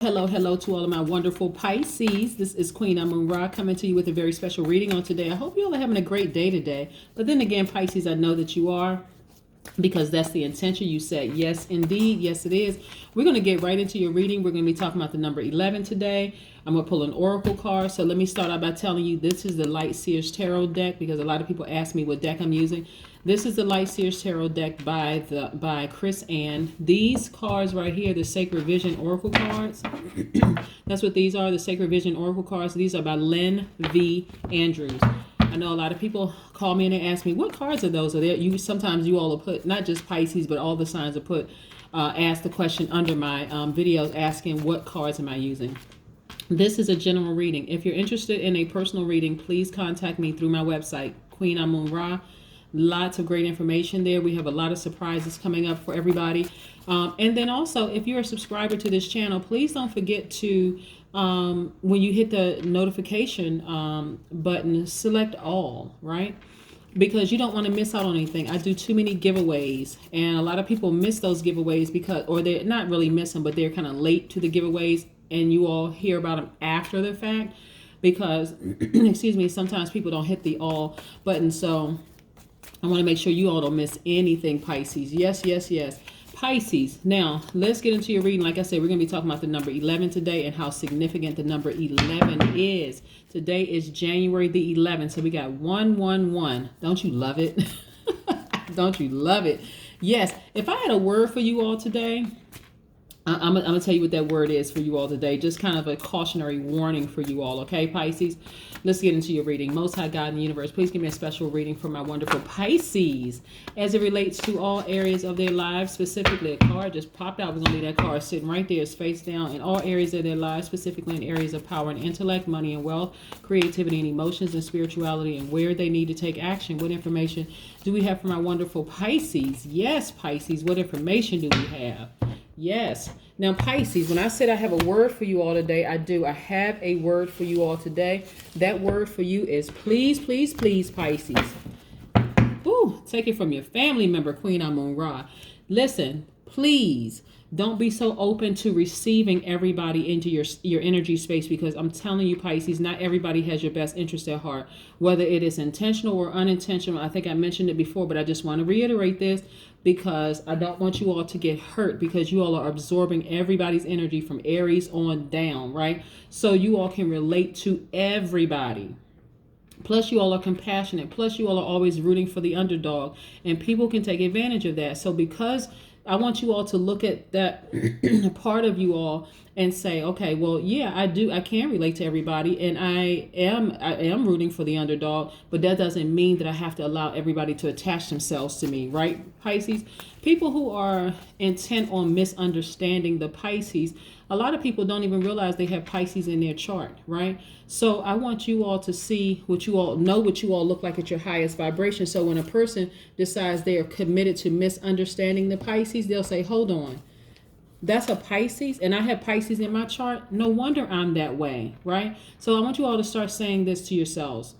Hello to all of my wonderful Pisces. This is Queen Amun Ra coming to you with a very special reading on today. I hope you all are having a great day today. But then again, Pisces, I know that you are, because that's the intention you set. Yes, indeed. Yes, it is. We're going to get right into your reading. We're going to be talking about the number 11 today. I'm going to pull an oracle card. So let me start out by telling you this is the Light Seers Tarot deck, because a lot of people ask me what deck I'm using. This is the Light Seers Tarot deck by Chris Ann. These cards right here, the Sacred Vision Oracle cards. That's what these are, the Sacred Vision Oracle cards. These are by Lynn V. Andrews. I know a lot of people call me and they ask me, what cards are those? Are there? Sometimes you all will put, not just Pisces, but all the signs will put, ask the question under my videos asking what cards am I using. This is a general reading. If you're interested in a personal reading, please contact me through my website, Queen Amun Ra. Lots of great information there. We have a lot of surprises coming up for everybody. And then also, if you're a subscriber to this channel, please don't forget to, when you hit the notification button, select all, right? Because you don't want to miss out on anything. I do too many giveaways, and a lot of people miss those giveaways because, or they're not really miss them, but they're kind of late to the giveaways, and you all hear about them after the fact because, excuse me, sometimes people don't hit the all button. So I want to make sure you all don't miss anything, Pisces. Yes, yes, yes. Pisces. Now, let's get into your reading. Like I said, we're going to be talking about the number 11 today and how significant the number 11 is. Today is January the 11th, so we got 111. Don't you love it? Don't you love it? Yes. If I had a word for you all today, I'm going to tell you what that word is for you all today. Just kind of a cautionary warning for you all, okay, Pisces? Let's get into your reading. Most High God in the universe, please give me a special reading for my wonderful Pisces as it relates to all areas of their lives. Specifically, a card just popped out. We're going to leave that card sitting right there, face down, in all areas of their lives, specifically in areas of power and intellect, money and wealth, creativity and emotions, and spirituality, and where they need to take action. What information do we have for my wonderful Pisces? Yes, Pisces, what information do we have? Yes. Now, Pisces, when I said I have a word for you all today, I do. I have a word for you all today. That word for you is please, please, please, Pisces. Ooh, take it from your family member, Queen Amun Ra. Listen, please don't be so open to receiving everybody into your energy space, because I'm telling you, Pisces, not everybody has your best interest at heart, whether it is intentional or unintentional. I think I mentioned it before, but I just want to reiterate this because I don't want you all to get hurt, because you all are absorbing everybody's energy from Aries on down, right? So you all can relate to everybody. Plus, you all are compassionate. Plus, you all are always rooting for the underdog, and people can take advantage of that. So because I want you all to look at that part of you all and say, okay, well, yeah, I can relate to everybody, and I am rooting for the underdog, but that doesn't mean that I have to allow everybody to attach themselves to me, right, Pisces? People who are intent on misunderstanding the Pisces, a lot of people don't even realize they have Pisces in their chart, right? So I want you all to see what you all know, what you all look like at your highest vibration. So when a person decides they are committed to misunderstanding the Pisces, they'll say, hold on, that's a Pisces, and I have Pisces in my chart. No wonder I'm that way, right? So I want you all to start saying this to yourselves.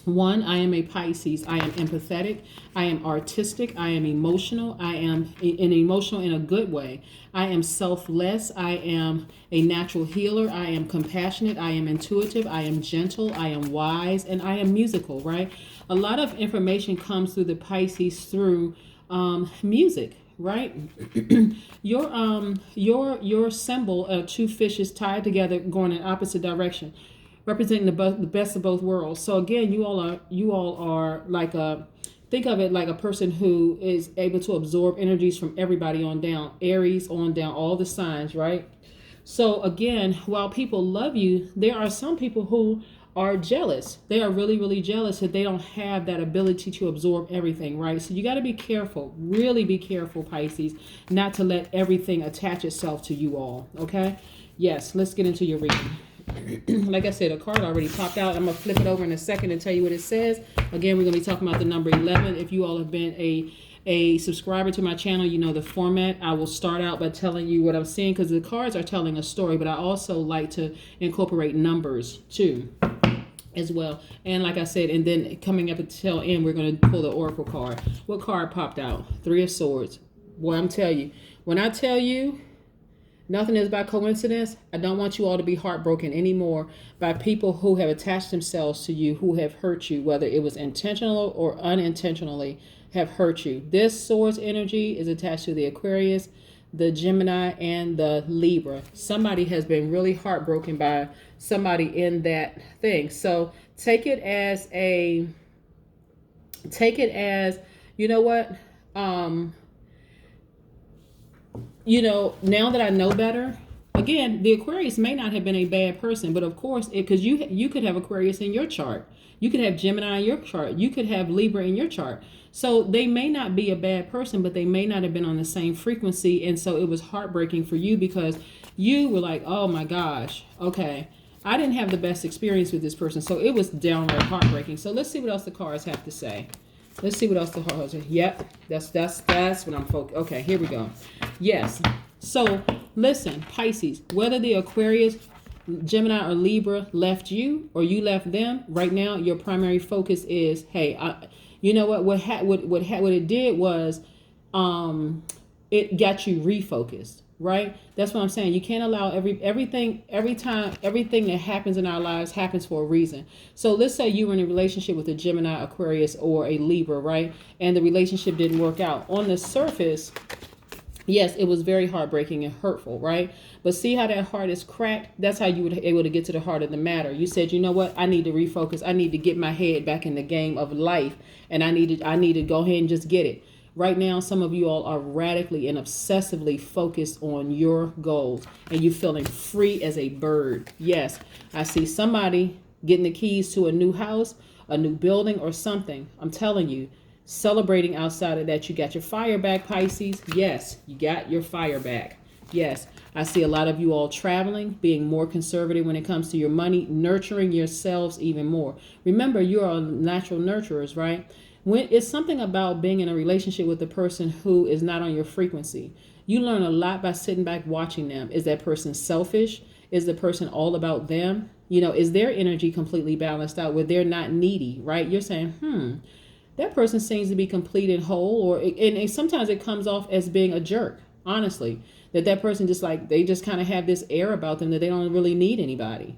One, I am a Pisces. I am empathetic. I am artistic. I am emotional. I am emotional in a good way. I am selfless. I am a natural healer. I am compassionate. I am intuitive. I am gentle. I am wise. And I am musical, right? A lot of information comes through the Pisces through music, right? Your symbol of two fishes tied together going in opposite direction, representing the best of both worlds. So again, you all are like think of it like a person who is able to absorb energies from everybody on down, Aries on down, all the signs, right? So again, while people love you, there are some people who are jealous. They are really, really jealous that they don't have that ability to absorb everything, right? So you got to be careful, really be careful, Pisces, not to let everything attach itself to you all, okay? Yes, let's get into your reading. Like I said, a card already popped out. I'm going to flip it over in a second and tell you what it says. Again, we're going to be talking about the number 11. If you all have been a subscriber to my channel, you know the format. I will start out by telling you what I'm seeing, because the cards are telling a story, but I also like to incorporate numbers too as well. And like I said, and then coming up until end, we're going to pull the Oracle card. What card popped out? Three of Swords. Boy, I'm telling you, when I tell you Nothing is by coincidence. I don't want you all to be heartbroken anymore by people who have attached themselves to you, who have hurt you, whether it was intentional or unintentionally have hurt you. This source energy is attached to the Aquarius, the Gemini, and the Libra. Somebody has been really heartbroken by somebody in that thing. So take it as, you know what? Now that I know better, again, the Aquarius may not have been a bad person, but of course, because you could have Aquarius in your chart. You could have Gemini in your chart. You could have Libra in your chart. So they may not be a bad person, but they may not have been on the same frequency. And so it was heartbreaking for you because you were like, oh my gosh, okay, I didn't have the best experience with this person. So it was downright heartbreaking. So let's see what else the cards have to say. Let's see what else the cards are. Yep, that's what I'm focused. Okay, here we go. Yes. So listen, Pisces, whether the Aquarius, Gemini, or Libra left you or you left them, right now your primary focus is, hey, you know what? What it did was, it got you refocused, right? That's what I'm saying. You can't allow everything that happens in our lives happens for a reason. So let's say you were in a relationship with a Gemini, Aquarius, or a Libra, right? And the relationship didn't work out. On the surface, yes, it was very heartbreaking and hurtful, right? But see how that heart is cracked? That's how you were able to get to the heart of the matter. You said, you know what? I need to refocus. I need to get my head back in the game of life. And I need to go ahead and just get it. Right now, some of you all are radically and obsessively focused on your goals. And you're feeling free as a bird. Yes, I see somebody getting the keys to a new house, a new building, or something. I'm telling you. Celebrating outside of that, you got your fire back, Pisces. Yes, you got your fire back. Yes, I see a lot of you all traveling, being more conservative when it comes to your money, nurturing yourselves even more. Remember, you are natural nurturers, right? When it's something about being in a relationship with a person who is not on your frequency. You learn a lot by sitting back watching them. Is that person selfish? Is the person all about them? Is their energy completely balanced out where they're not needy, right? You're saying, that person seems to be complete and whole, and sometimes it comes off as being a jerk, honestly, that person they just kind of have this air about them that they don't really need anybody,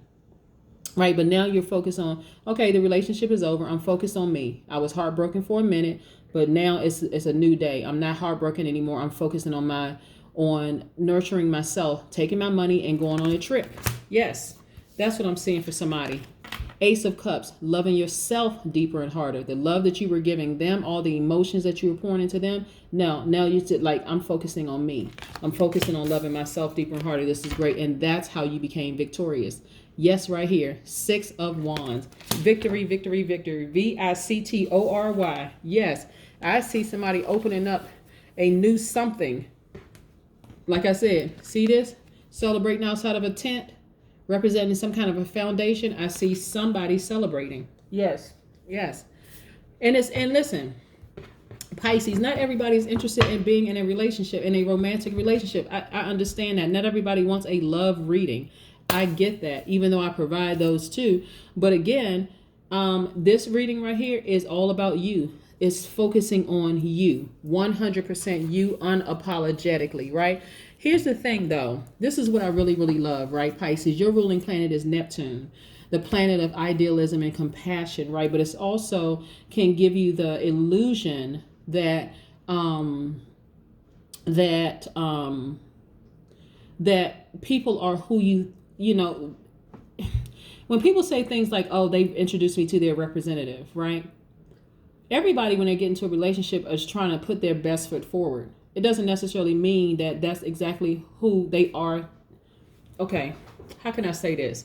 right? But now you're focused on, okay, the relationship is over. I'm focused on me. I was heartbroken for a minute, but now it's a new day. I'm not heartbroken anymore. I'm focusing on nurturing myself, taking my money and going on a trip. Yes, that's what I'm seeing for somebody. Ace of Cups, loving yourself deeper and harder. The love that you were giving them, all the emotions that you were pouring into them. Now you said, I'm focusing on me. I'm focusing on loving myself deeper and harder. This is great. And that's how you became victorious. Yes, right here. 6 of Wands. Victory, victory, victory. VICTORY. Yes, I see somebody opening up a new something. Like I said, see this? Celebrating outside of a tent. Representing some kind of a foundation. I see somebody celebrating. Yes. And listen, Pisces, not everybody's interested in being in a relationship, in a romantic relationship. I understand that. Not everybody wants a love reading. I get that, even though I provide those too. But again, this reading right here is all about you. It's focusing on you, 100% you, unapologetically, right? Here's the thing, though. This is what I really, really love, right, Pisces? Your ruling planet is Neptune, the planet of idealism and compassion, right? But it's also can give you the illusion that that people are who you know. When people say things like, "Oh, they've introduced me to their representative," right? Everybody, when they get into a relationship, is trying to put their best foot forward. It doesn't necessarily mean that that's exactly who they are. Okay, how can I say this?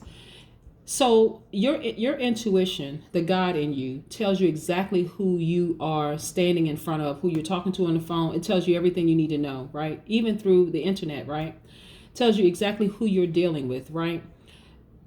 So your intuition, the God in you, tells you exactly who you are standing in front of, who you're talking to on the phone. It tells you everything you need to know, right? Even through the internet, right? It tells you exactly who you're dealing with, right?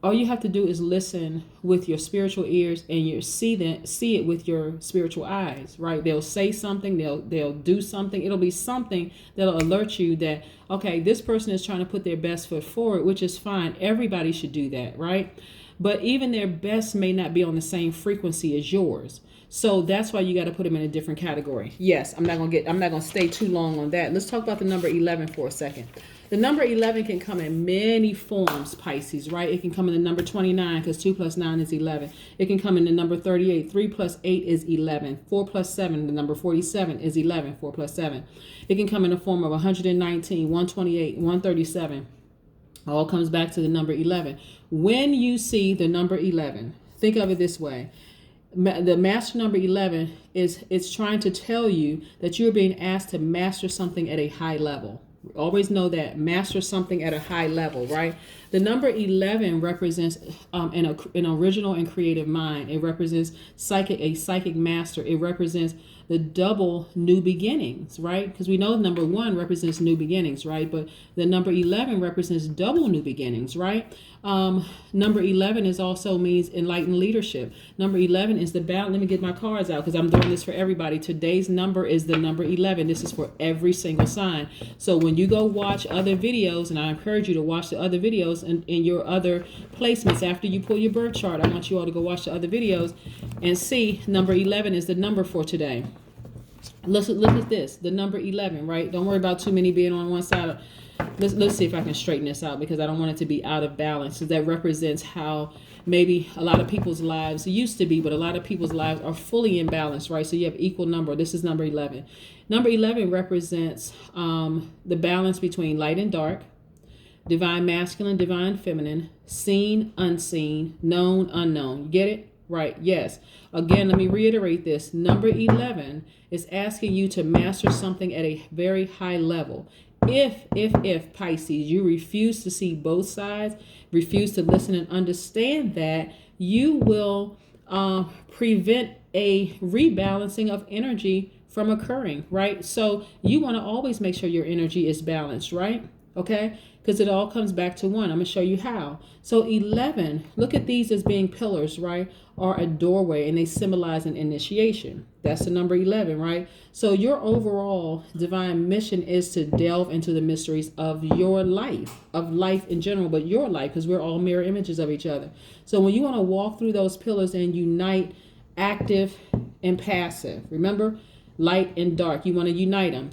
All you have to do is listen with your spiritual ears and you see it with your spiritual eyes, right? They'll say something, they'll do something. It'll be something that'll alert you that, okay, this person is trying to put their best foot forward, which is fine. Everybody should do that, right? But even their best may not be on the same frequency as yours. So that's why you got to put them in a different category. Yes, I'm not going to stay too long on that. Let's talk about the number 11 for a second. The number 11 can come in many forms, Pisces, right? It can come in the number 29 because 2 plus 9 is 11. It can come in the number 38. 3 plus 8 is 11. 4 plus 7, the number 47 is 11. 4 plus 7. It can come in the form of 119, 128, 137. All comes back to the number 11. When you see the number 11, think of it this way. The master number 11 it's trying to tell you that you're being asked to master something at a high level. Always know that. Master something at a high level, right? The number 11 represents an original and creative mind. It represents a psychic master. It represents the double new beginnings, right? Because we know number 1 represents new beginnings, right? But the number 11 represents double new beginnings, right? Number 11 is also means enlightened leadership. Number 11 is the balance. Let me get my cards out because I'm doing this for everybody. Today's number is the number 11. This is for every single sign. So when you go watch other videos, and I encourage you to watch the other videos in your other placements after you pull your birth chart, I want you all to go watch the other videos and see number 11 is the number for today. Look at this, the number 11, right? Don't worry about too many being on one side. Let's see if I can straighten this out because I don't want it to be out of balance. So that represents how maybe a lot of people's lives used to be, but a lot of people's lives are fully in balance, right? So you have equal number. This is number 11. Number 11 represents the balance between light and dark, divine masculine, divine feminine, seen, unseen, known, unknown. You get it? Right. Yes. Again, let me reiterate this. Number 11 is asking you to master something at a very high level. If Pisces, you refuse to see both sides, refuse to listen and understand that, you will prevent a rebalancing of energy from occurring, right? So you want to always make sure your energy is balanced, right? Okay, because it all comes back to 1. I'm going to show you how. So 11, look at these as being pillars, right? Or a doorway, and they symbolize an initiation. That's the number 11, right? So your overall divine mission is to delve into the mysteries of your life, of life in general, but your life, because we're all mirror images of each other. So when you want to walk through those pillars and unite active and passive, remember, light and dark, you want to unite them.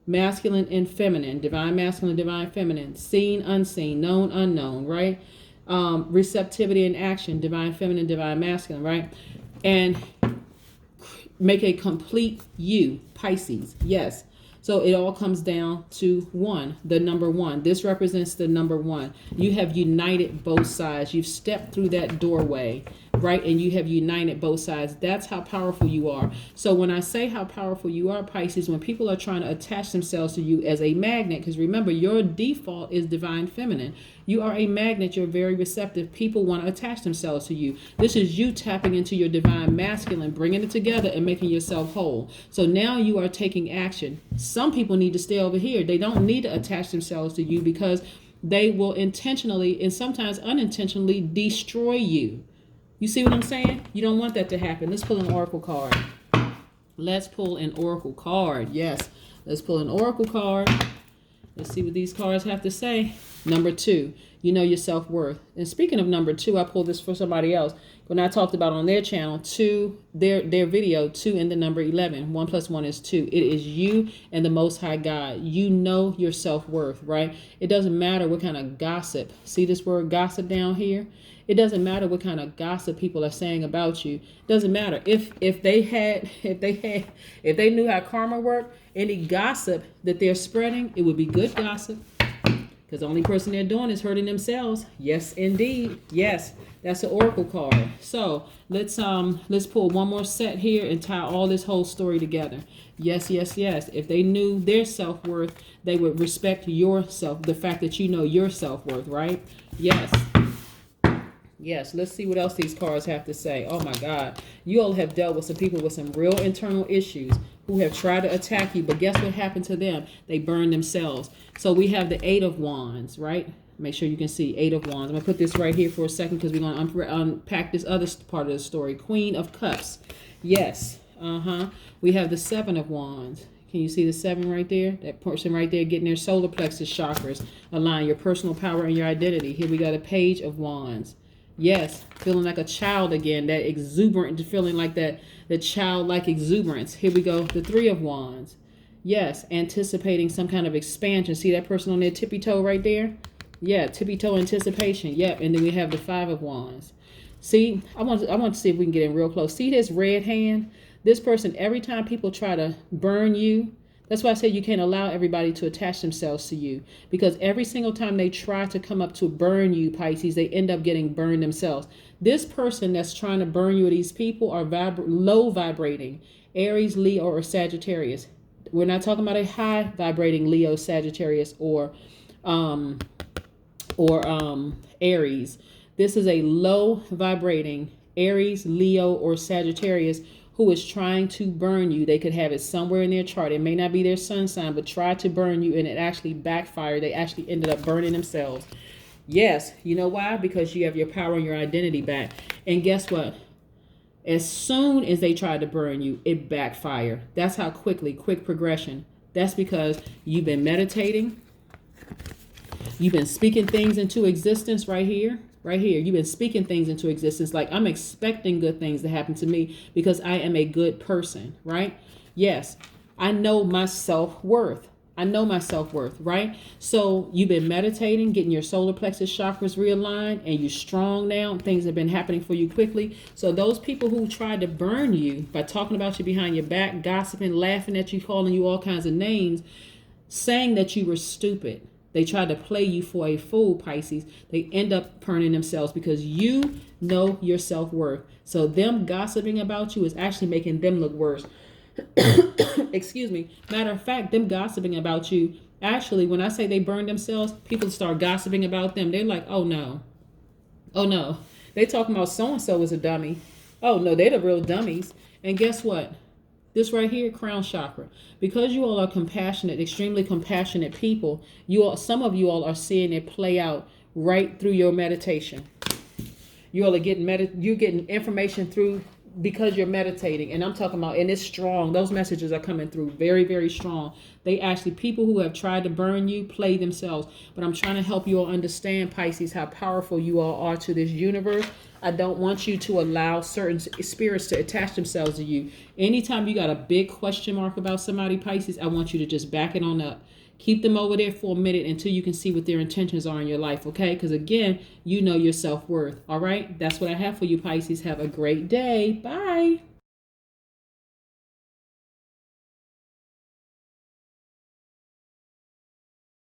Masculine and feminine, divine masculine, divine feminine, seen, unseen, known, unknown, right? Receptivity and action, divine feminine, divine masculine, right? And make a complete you, Pisces. Yes. So it all comes down to 1, the number 1. This represents the number 1. You have united both sides. You've stepped through that doorway, right? And you have united both sides. That's how powerful you are. So when I say how powerful you are, Pisces, when people are trying to attach themselves to you as a magnet, because remember, your default is divine feminine. You are a magnet. You're very receptive. People want to attach themselves to you. This is you tapping into your divine masculine, bringing it together and making yourself whole. So now you are taking action. Some people need to stay over here. They don't need to attach themselves to you because they will intentionally and sometimes unintentionally destroy you. You see what I'm saying? You don't want that to happen. Let's pull an oracle card. Let's pull an oracle card. Yes. Let's pull an oracle card. Let's see what these cards have to say. Number 2, you know your self-worth. And speaking of number 2, I pulled this for somebody else. When I talked about on their channel, 2, their video, 2 in the number 11. 1 plus 1 is 2. It is you and the Most High God. You know your self-worth, right? It doesn't matter what kind of gossip. See this word gossip down here? It doesn't matter what kind of gossip people are saying about you. It doesn't matter if they knew how karma worked. Any gossip that they're spreading, it would be good gossip. Because the only person they're doing is hurting themselves. Yes, indeed. Yes, that's an oracle card. So let's pull one more set here and tie all this whole story together. Yes, yes, yes. If they knew their self-worth, they would respect yourself, the fact that you know your self-worth, right? Yes. Yes, let's see what else these cards have to say. Oh my God. You all have dealt with some people with some real internal issues who have tried to attack you, but guess what happened to them? They burned themselves. So we have the 8 of Wands, right? Make sure you can see 8 of Wands. I'm going to put this right here for a second because we're going to unpack this other part of the story. Queen of Cups. Yes. We have the 7 of Wands. Can you see the 7 right there? That person right there getting their solar plexus chakras. Align your personal power and your identity. Here we got a Page of Wands. Yes, feeling like a child again, that exuberant, feeling like that childlike exuberance. Here we go, the 3 of Wands. Yes, anticipating some kind of expansion. See that person on their tippy toe right there? Yeah, tippy toe anticipation. Yep. And then we have the Five of Wands. See, I want to see if we can get in real close. See this red hand? This person, every time people try to burn you, that's why I say you can't allow everybody to attach themselves to you, because every single time they try to come up to burn you, Pisces, they end up getting burned themselves. This person that's trying to burn you, or these people, are low vibrating Aries, Leo, or Sagittarius. We're not talking about a high vibrating Leo, Sagittarius, or Aries. This is a low vibrating Aries, Leo, or Sagittarius who is trying to burn you. They could have it somewhere in their chart. It may not be their sun sign, but try to burn you, and it actually backfired. They actually ended up burning themselves. Yes, you know why? Because you have your power and your identity back. And guess what? As soon as they tried to burn you, it backfired. That's how quick progression. That's because you've been meditating. You've been speaking things into existence right here. Right here. You've been speaking things into existence. Like, I'm expecting good things to happen to me because I am a good person, right? Yes, I know my self-worth. Right? So you've been meditating, getting your solar plexus chakras realigned, and you're strong now. Things have been happening for you quickly. So those people who tried to burn you by talking about you behind your back, gossiping, laughing at you, calling you all kinds of names, saying that you were stupid, they tried to play you for a fool, Pisces. They end up burning themselves because you know your self-worth. So them gossiping about you is actually making them look worse. Excuse me. Matter of fact, them gossiping about you, actually, when I say they burn themselves, people start gossiping about them. They're like, oh no. Oh no. They talking about so-and-so is a dummy. Oh no, they're the real dummies. And guess what? This right here, crown chakra. Because you all are compassionate, extremely compassionate people, some of you all are seeing it play out right through your meditation. You all are you're getting information through because you're meditating. And I'm talking about, and it's strong. Those messages are coming through very, very strong. They actually, people who have tried to burn you, play themselves. But I'm trying to help you all understand, Pisces, how powerful you all are to this universe. I don't want you to allow certain spirits to attach themselves to you. Anytime you got a big question mark about somebody, Pisces, I want you to just back it on up. Keep them over there for a minute until you can see what their intentions are in your life, okay? Because again, you know your self-worth, all right? That's what I have for you, Pisces. Have a great day. Bye.